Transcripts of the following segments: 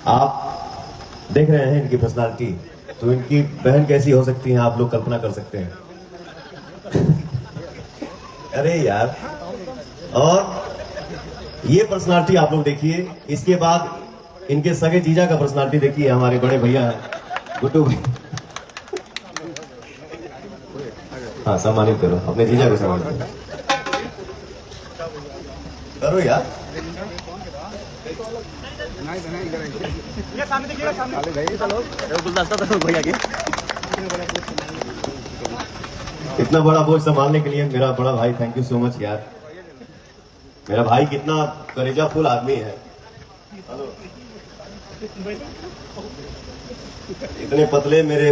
आप देख रहे हैं इनकी पर्सनालिटी, तो इनकी बहन कैसी हो सकती है आप लोग कल्पना कर सकते हैं। अरे यार, और ये पर्सनालिटी आप लोग देखिए, इसके बाद इनके सगे जीजा का पर्सनालिटी देखिए, हमारे बड़े भैया हैं गुड्डू भाई। हाँ, सम्मानित करो अपने जीजा को, सम्मानित करो यार। इतना बड़ा बोझ संभालने के लिए मेरा बड़ा भाई, थैंक यू सो मच यार। मेरा भाई कितना करेजा फुल आदमी है। इतने पतले मेरे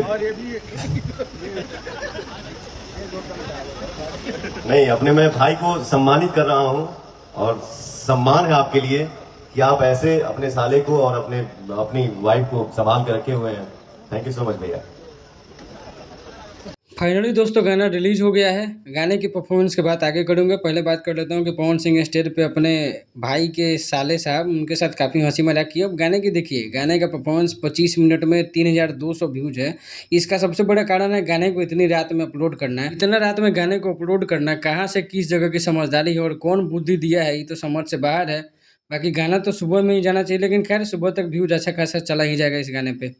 नहीं, अपने मैं भाई को सम्मानित कर रहा हूं, और सम्मान है आपके लिए कि आप ऐसे अपने साले को और अपनी वाइफ को संभाल के रखे हुए हैं। थैंक यू सो मच भैया। फाइनली दोस्तों गाना रिलीज हो गया है। गाने की परफॉर्मेंस के बाद आगे करूँगा। पहले बात कर लेता हूँ कि पवन सिंह स्टेज पे अपने भाई के साले साहब उनके साथ काफ़ी हंसी मजाक की। अब गाने की देखिए, गाने का परफॉर्मेंस 25 मिनट में 3200 व्यूज है। इसका सबसे बड़ा कारण है गाने को इतनी रात में अपलोड करना है। इतना रात में गाने को अपलोड करना कहाँ से किस जगह की समझदारी है और कौन बुद्धि दिया है, ये तो समझ से बाहर है। बाकी गाना तो सुबह में ही जाना चाहिए, लेकिन खैर सुबह तक व्यूज अच्छा खासा चला ही जाएगा इस गाने पे।